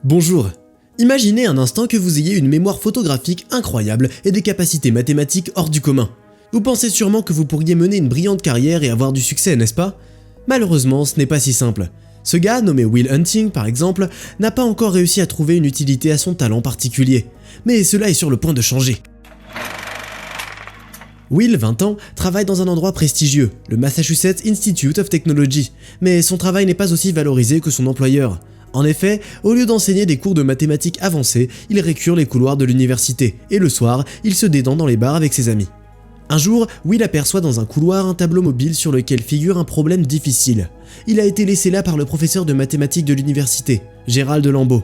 Bonjour. Imaginez un instant que vous ayez une mémoire photographique incroyable et des capacités mathématiques hors du commun. Vous pensez sûrement que vous pourriez mener une brillante carrière et avoir du succès, n'est-ce pas? Malheureusement, ce n'est pas si simple. Ce gars, nommé Will Hunting par exemple, n'a pas encore réussi à trouver une utilité à son talent particulier. Mais cela est sur le point de changer. Will, 20 ans, travaille dans un endroit prestigieux, le Massachusetts Institute of Technology, mais son travail n'est pas aussi valorisé que son employeur. En effet, au lieu d'enseigner des cours de mathématiques avancées, il récure les couloirs de l'université, et le soir, il se détend dans les bars avec ses amis. Un jour, Will aperçoit dans un couloir un tableau mobile sur lequel figure un problème difficile. Il a été laissé là par le professeur de mathématiques de l'université, Gerald Lambeau.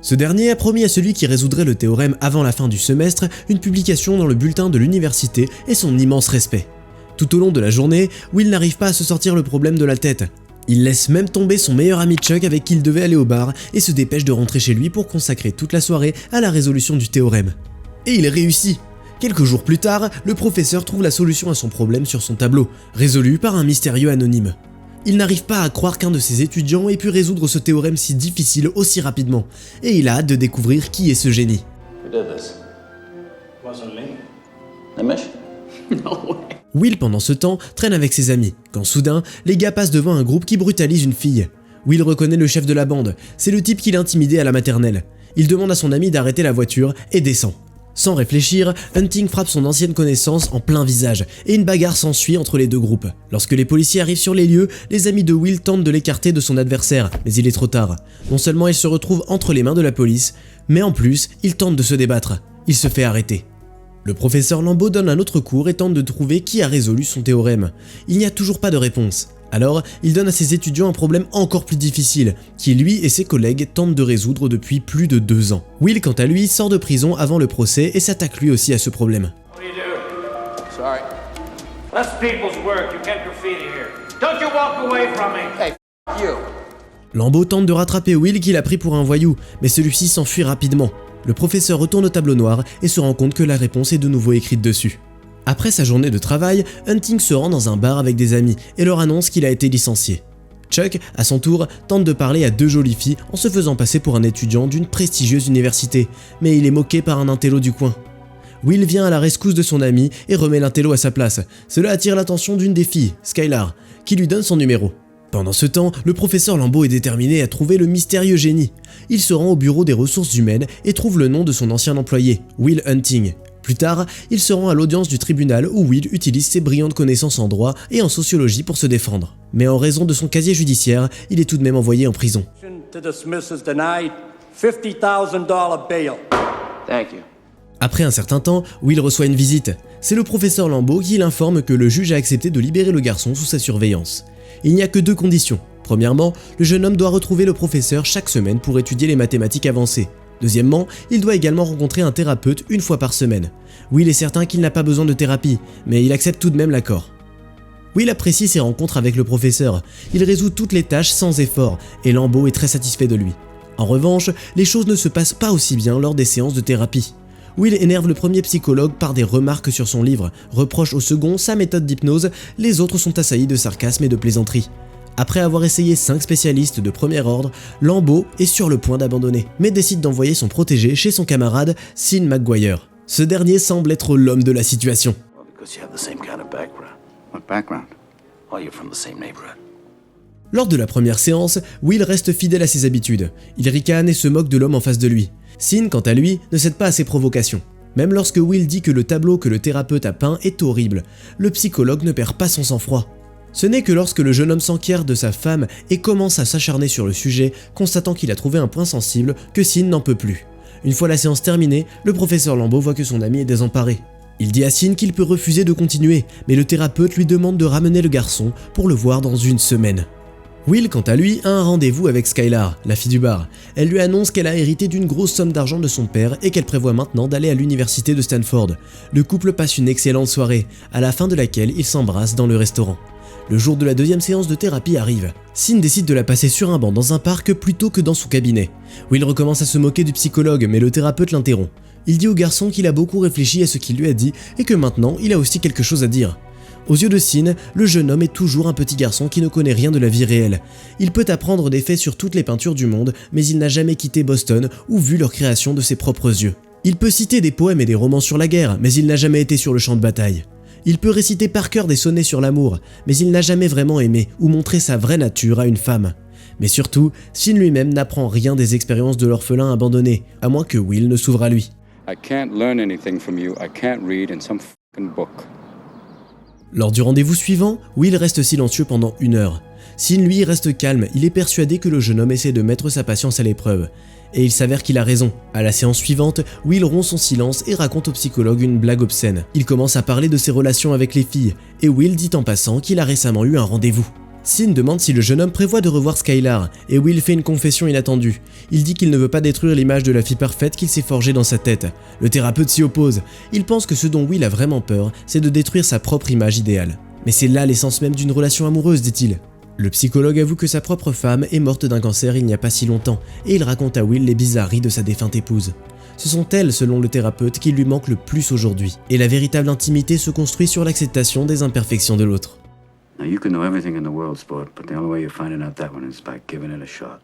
Ce dernier a promis à celui qui résoudrait le théorème avant la fin du semestre une publication dans le bulletin de l'université et son immense respect. Tout au long de la journée, Will n'arrive pas à se sortir le problème de la tête. Il laisse même tomber son meilleur ami Chuck avec qui il devait aller au bar et se dépêche de rentrer chez lui pour consacrer toute la soirée à la résolution du théorème. Et il réussit. Quelques jours plus tard, le professeur trouve la solution à son problème sur son tableau, résolu par un mystérieux anonyme. Il n'arrive pas à croire qu'un de ses étudiants ait pu résoudre ce théorème si difficile aussi rapidement, et il a hâte de découvrir qui est ce génie. Will, pendant ce temps, traîne avec ses amis, quand soudain, les gars passent devant un groupe qui brutalise une fille. Will reconnaît le chef de la bande, c'est le type qui l'a intimidé à la maternelle. Il demande à son ami d'arrêter la voiture et descend. Sans réfléchir, Hunting frappe son ancienne connaissance en plein visage, et une bagarre s'ensuit entre les deux groupes. Lorsque les policiers arrivent sur les lieux, les amis de Will tentent de l'écarter de son adversaire, mais il est trop tard. Non seulement il se retrouve entre les mains de la police, mais en plus, il tente de se débattre. Il se fait arrêter. Le professeur Lambeau donne un autre cours et tente de trouver qui a résolu son théorème. Il n'y a toujours pas de réponse. Alors, il donne à ses étudiants un problème encore plus difficile, qui lui et ses collègues tentent de résoudre depuis plus de 2 ans. Will, quant à lui, sort de prison avant le procès et s'attaque lui aussi à ce problème. Lambeau tente de rattraper Will qu'il a pris pour un voyou, mais celui-ci s'enfuit rapidement. Le professeur retourne au tableau noir et se rend compte que la réponse est de nouveau écrite dessus. Après sa journée de travail, Hunting se rend dans un bar avec des amis et leur annonce qu'il a été licencié. Chuck, à son tour, tente de parler à 2 jolies filles en se faisant passer pour un étudiant d'une prestigieuse université, mais il est moqué par un intello du coin. Will vient à la rescousse de son ami et remet l'intello à sa place. Cela attire l'attention d'une des filles, Skylar, qui lui donne son numéro. Pendant ce temps, le professeur Lambeau est déterminé à trouver le mystérieux génie. Il se rend au bureau des ressources humaines et trouve le nom de son ancien employé, Will Hunting. Plus tard, il se rend à l'audience du tribunal où Will utilise ses brillantes connaissances en droit et en sociologie pour se défendre. Mais en raison de son casier judiciaire, il est tout de même envoyé en prison. Après un certain temps, Will reçoit une visite. C'est le professeur Lambeau qui l'informe que le juge a accepté de libérer le garçon sous sa surveillance. Il n'y a que 2 conditions. Premièrement, le jeune homme doit retrouver le professeur chaque semaine pour étudier les mathématiques avancées. Deuxièmement, il doit également rencontrer un thérapeute une fois par semaine. Will est certain qu'il n'a pas besoin de thérapie, mais il accepte tout de même l'accord. Will apprécie ses rencontres avec le professeur. Il résout toutes les tâches sans effort, et Lambeau est très satisfait de lui. En revanche, les choses ne se passent pas aussi bien lors des séances de thérapie. Will énerve le premier psychologue par des remarques sur son livre, reproche au second sa méthode d'hypnose, les autres sont assaillis de sarcasme et de plaisanterie. Après avoir essayé 5 spécialistes de premier ordre, Lambeau est sur le point d'abandonner, mais décide d'envoyer son protégé chez son camarade, Sean McGuire. Ce dernier semble être l'homme de la situation. Lors de la première séance, Will reste fidèle à ses habitudes. Il ricane et se moque de l'homme en face de lui. Sean, quant à lui, ne cède pas à ses provocations. Même lorsque Will dit que le tableau que le thérapeute a peint est horrible, le psychologue ne perd pas son sang-froid. Ce n'est que lorsque le jeune homme s'enquiert de sa femme et commence à s'acharner sur le sujet, constatant qu'il a trouvé un point sensible, que Sean n'en peut plus. Une fois la séance terminée, le professeur Lambeau voit que son ami est désemparé. Il dit à Sean qu'il peut refuser de continuer, mais le thérapeute lui demande de ramener le garçon pour le voir dans 1 semaine. Will, quant à lui, a un rendez-vous avec Skylar, la fille du bar. Elle lui annonce qu'elle a hérité d'une grosse somme d'argent de son père et qu'elle prévoit maintenant d'aller à l'université de Stanford. Le couple passe une excellente soirée, à la fin de laquelle ils s'embrassent dans le restaurant. Le jour de la 2e séance de thérapie arrive. Sean décide de la passer sur un banc dans un parc plutôt que dans son cabinet. Will recommence à se moquer du psychologue, mais le thérapeute l'interrompt. Il dit au garçon qu'il a beaucoup réfléchi à ce qu'il lui a dit et que maintenant il a aussi quelque chose à dire. Aux yeux de Sin, le jeune homme est toujours un petit garçon qui ne connaît rien de la vie réelle. Il peut apprendre des faits sur toutes les peintures du monde, mais il n'a jamais quitté Boston ou vu leur création de ses propres yeux. Il peut citer des poèmes et des romans sur la guerre, mais il n'a jamais été sur le champ de bataille. Il peut réciter par cœur des sonnets sur l'amour, mais il n'a jamais vraiment aimé ou montré sa vraie nature à une femme. Mais surtout, Sin lui-même n'apprend rien des expériences de l'orphelin abandonné, à moins que Will ne s'ouvre à lui. I can't learn anything from you. I can't read in some fucking book. Lors du rendez-vous suivant, Will reste silencieux pendant 1 heure. Sin lui reste calme, il est persuadé que le jeune homme essaie de mettre sa patience à l'épreuve. Et il s'avère qu'il a raison. À la séance suivante, Will rompt son silence et raconte au psychologue une blague obscène. Il commence à parler de ses relations avec les filles, et Will dit en passant qu'il a récemment eu un rendez-vous. Sin demande si le jeune homme prévoit de revoir Skylar, et Will fait une confession inattendue. Il dit qu'il ne veut pas détruire l'image de la fille parfaite qu'il s'est forgée dans sa tête. Le thérapeute s'y oppose. Il pense que ce dont Will a vraiment peur, c'est de détruire sa propre image idéale. Mais c'est là l'essence même d'une relation amoureuse, dit-il. Le psychologue avoue que sa propre femme est morte d'un cancer il n'y a pas si longtemps, et il raconte à Will les bizarreries de sa défunte épouse. Ce sont elles, selon le thérapeute, qui lui manquent le plus aujourd'hui, et la véritable intimité se construit sur l'acceptation des imperfections de l'autre. Now you can know everything in the world, sport, but the only way you're finding out that one is by giving it a shot.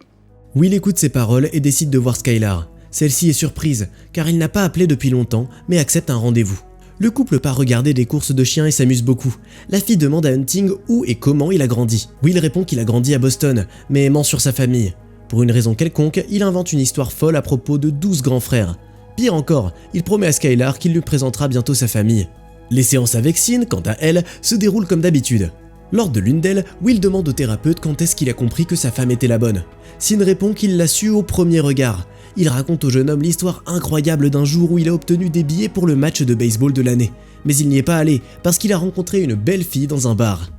Will écoute ses paroles et décide de voir Skylar. Celle-ci est surprise, car il n'a pas appelé depuis longtemps, mais accepte un rendez-vous. Le couple part regarder des courses de chiens et s'amuse beaucoup. La fille demande à Hunting où et comment il a grandi. Will répond qu'il a grandi à Boston, mais ment sur sa famille. Pour une raison quelconque, il invente une histoire folle à propos de 12 grands frères. Pire encore, il promet à Skylar qu'il lui présentera bientôt sa famille. Les séances avec Sin, quant à elle, se déroulent comme d'habitude. Lors de l'une d'elles, Will demande au thérapeute quand est-ce qu'il a compris que sa femme était la bonne. Sin répond qu'il l'a su au premier regard. Il raconte au jeune homme l'histoire incroyable d'un jour où il a obtenu des billets pour le match de baseball de l'année. Mais il n'y est pas allé, parce qu'il a rencontré une belle fille dans un bar.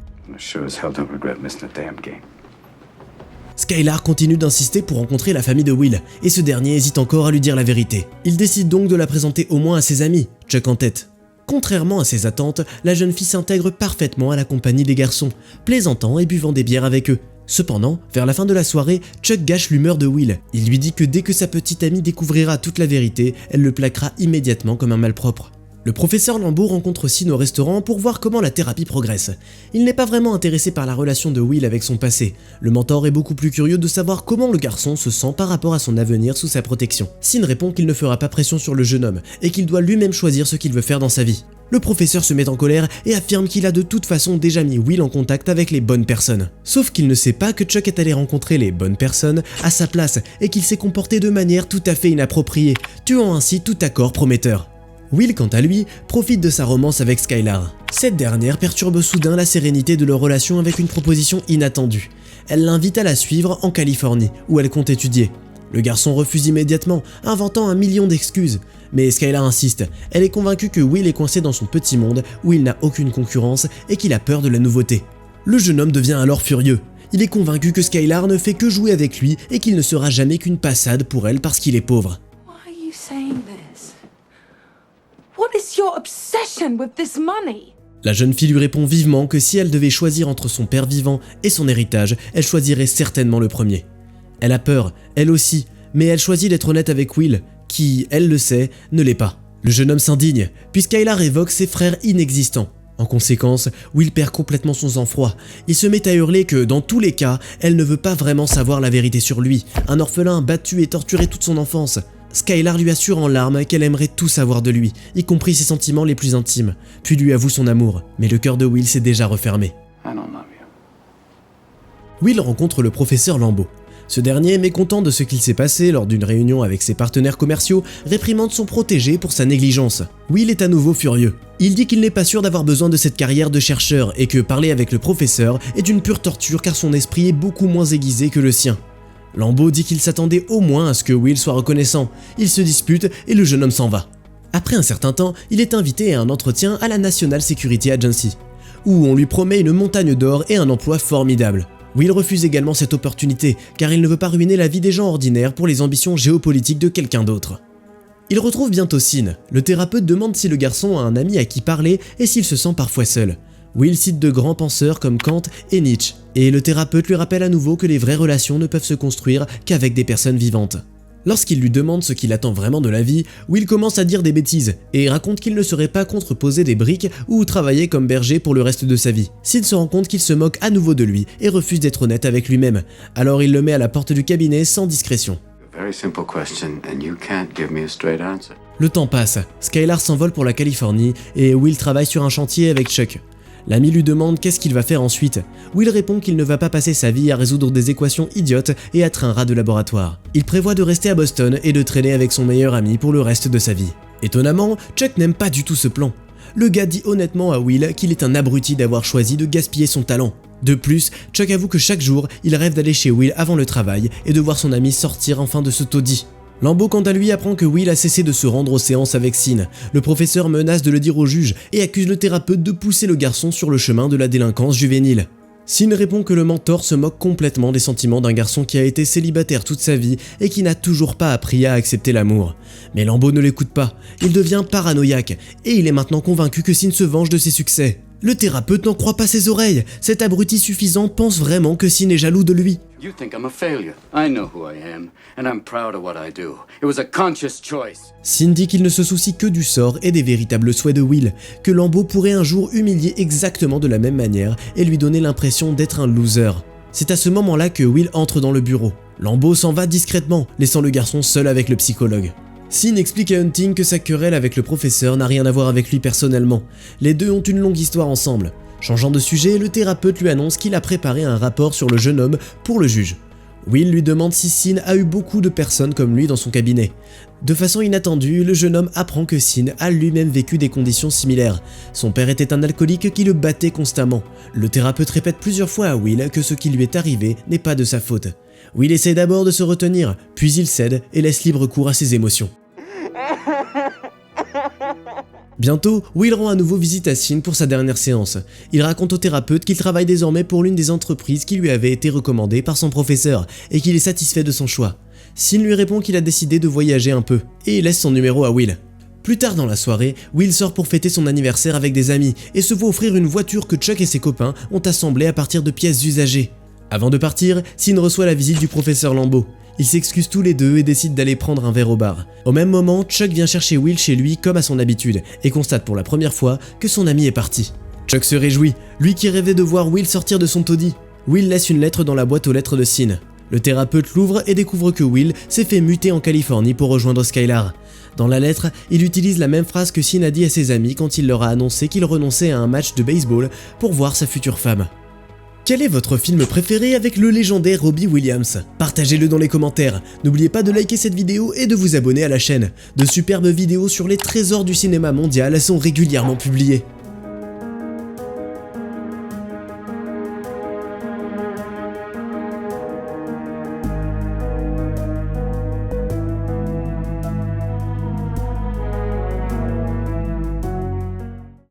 Skylar continue d'insister pour rencontrer la famille de Will, et ce dernier hésite encore à lui dire la vérité. Il décide donc de la présenter au moins à ses amis, Chuck en tête. Contrairement à ses attentes, la jeune fille s'intègre parfaitement à la compagnie des garçons, plaisantant et buvant des bières avec eux. Cependant, vers la fin de la soirée, Chuck gâche l'humeur de Will. Il lui dit que dès que sa petite amie découvrira toute la vérité, elle le plaquera immédiatement comme un malpropre. Le professeur Lambeau rencontre Sin au restaurant pour voir comment la thérapie progresse. Il n'est pas vraiment intéressé par la relation de Will avec son passé. Le mentor est beaucoup plus curieux de savoir comment le garçon se sent par rapport à son avenir sous sa protection. Sin répond qu'il ne fera pas pression sur le jeune homme et qu'il doit lui-même choisir ce qu'il veut faire dans sa vie. Le professeur se met en colère et affirme qu'il a de toute façon déjà mis Will en contact avec les bonnes personnes. Sauf qu'il ne sait pas que Chuck est allé rencontrer les bonnes personnes à sa place et qu'il s'est comporté de manière tout à fait inappropriée, tuant ainsi tout accord prometteur. Will, quant à lui, profite de sa romance avec Skylar. Cette dernière perturbe soudain la sérénité de leur relation avec une proposition inattendue. Elle l'invite à la suivre en Californie, où elle compte étudier. Le garçon refuse immédiatement, inventant 1 million d'excuses. Mais Skylar insiste, elle est convaincue que Will est coincé dans son petit monde où il n'a aucune concurrence et qu'il a peur de la nouveauté. Le jeune homme devient alors furieux. Il est convaincu que Skylar ne fait que jouer avec lui et qu'il ne sera jamais qu'une passade pour elle parce qu'il est pauvre. Why are you saying this? What is your obsession with this money? La jeune fille lui répond vivement que si elle devait choisir entre son père vivant et son héritage, elle choisirait certainement le premier. Elle a peur, elle aussi, mais elle choisit d'être honnête avec Will, qui, elle le sait, ne l'est pas. Le jeune homme s'indigne, puis Skylar évoque ses frères inexistants. En conséquence, Will perd complètement son sang-froid. Il se met à hurler que, dans tous les cas, elle ne veut pas vraiment savoir la vérité sur lui, un orphelin battu et torturé toute son enfance. Skylar lui assure en larmes qu'elle aimerait tout savoir de lui, y compris ses sentiments les plus intimes, puis lui avoue son amour, mais le cœur de Will s'est déjà refermé. Will rencontre le professeur Lambeau. Ce dernier, mécontent de ce qu'il s'est passé lors d'une réunion avec ses partenaires commerciaux, réprimande son protégé pour sa négligence. Will est à nouveau furieux. Il dit qu'il n'est pas sûr d'avoir besoin de cette carrière de chercheur et que parler avec le professeur est une pure torture car son esprit est beaucoup moins aiguisé que le sien. Lambeau dit qu'il s'attendait au moins à ce que Will soit reconnaissant. Ils se disputent et le jeune homme s'en va. Après un certain temps, il est invité à un entretien à la National Security Agency, où on lui promet une montagne d'or et un emploi formidable. Will refuse également cette opportunité, car il ne veut pas ruiner la vie des gens ordinaires pour les ambitions géopolitiques de quelqu'un d'autre. Il retrouve bientôt Sin. Le thérapeute demande si le garçon a un ami à qui parler et s'il se sent parfois seul. Will cite de grands penseurs comme Kant et Nietzsche, et le thérapeute lui rappelle à nouveau que les vraies relations ne peuvent se construire qu'avec des personnes vivantes. Lorsqu'il lui demande ce qu'il attend vraiment de la vie, Will commence à dire des bêtises et raconte qu'il ne serait pas contre poser des briques ou travailler comme berger pour le reste de sa vie. Sin se rend compte qu'il se moque à nouveau de lui et refuse d'être honnête avec lui-même. Alors il le met à la porte du cabinet sans discrétion. Very simple question, and you can't give me a straight answer. Le temps passe, Skylar s'envole pour la Californie et Will travaille sur un chantier avec Chuck. L'ami lui demande qu'est-ce qu'il va faire ensuite. Will répond qu'il ne va pas passer sa vie à résoudre des équations idiotes et être un rat de laboratoire. Il prévoit de rester à Boston et de traîner avec son meilleur ami pour le reste de sa vie. Étonnamment, Chuck n'aime pas du tout ce plan. Le gars dit honnêtement à Will qu'il est un abruti d'avoir choisi de gaspiller son talent. De plus, Chuck avoue que chaque jour, il rêve d'aller chez Will avant le travail et de voir son ami sortir enfin de ce taudis. Lambeau quant à lui apprend que Will a cessé de se rendre aux séances avec Sin. Le professeur menace de le dire au juge et accuse le thérapeute de pousser le garçon sur le chemin de la délinquance juvénile. Sin répond que le mentor se moque complètement des sentiments d'un garçon qui a été célibataire toute sa vie et qui n'a toujours pas appris à accepter l'amour. Mais Lambeau ne l'écoute pas, il devient paranoïaque et il est maintenant convaincu que Sin se venge de ses succès. Le thérapeute n'en croit pas ses oreilles, cet abruti suffisant pense vraiment que Sin est jaloux de lui. You think I'm a failure. I know who I am, and I'm proud of what I do. It was a conscious choice. Sin dit qu'il ne se soucie que du sort et des véritables souhaits de Will, que Lambeau pourrait un jour humilier exactement de la même manière et lui donner l'impression d'être un loser. C'est à ce moment-là que Will entre dans le bureau. Lambeau s'en va discrètement, laissant le garçon seul avec le psychologue. Sin explique à Hunting que sa querelle avec le professeur n'a rien à voir avec lui personnellement. Les deux ont une longue histoire ensemble. Changeant de sujet, le thérapeute lui annonce qu'il a préparé un rapport sur le jeune homme pour le juge. Will lui demande si Sin a eu beaucoup de personnes comme lui dans son cabinet. De façon inattendue, le jeune homme apprend que Sin a lui-même vécu des conditions similaires. Son père était un alcoolique qui le battait constamment. Le thérapeute répète plusieurs fois à Will que ce qui lui est arrivé n'est pas de sa faute. Will essaie d'abord de se retenir, puis il cède et laisse libre cours à ses émotions. Bientôt, Will rend à nouveau visite à Sin pour sa dernière séance. Il raconte au thérapeute qu'il travaille désormais pour l'une des entreprises qui lui avait été recommandée par son professeur et qu'il est satisfait de son choix. Sin lui répond qu'il a décidé de voyager un peu et il laisse son numéro à Will. Plus tard dans la soirée, Will sort pour fêter son anniversaire avec des amis et se voit offrir une voiture que Chuck et ses copains ont assemblée à partir de pièces usagées. Avant de partir, Sin reçoit la visite du professeur Lambeau. Ils s'excusent tous les deux et décident d'aller prendre un verre au bar. Au même moment, Chuck vient chercher Will chez lui comme à son habitude et constate pour la première fois que son ami est parti. Chuck se réjouit, lui qui rêvait de voir Will sortir de son taudis. Will laisse une lettre dans la boîte aux lettres de Sin. Le thérapeute l'ouvre et découvre que Will s'est fait muter en Californie pour rejoindre Skylar. Dans la lettre, il utilise la même phrase que Sin a dit à ses amis quand il leur a annoncé qu'il renonçait à un match de baseball pour voir sa future femme. Quel est votre film préféré avec le légendaire Robbie Williams? Partagez-le dans les commentaires. N'oubliez pas de liker cette vidéo et de vous abonner à la chaîne. De superbes vidéos sur les trésors du cinéma mondial sont régulièrement publiées.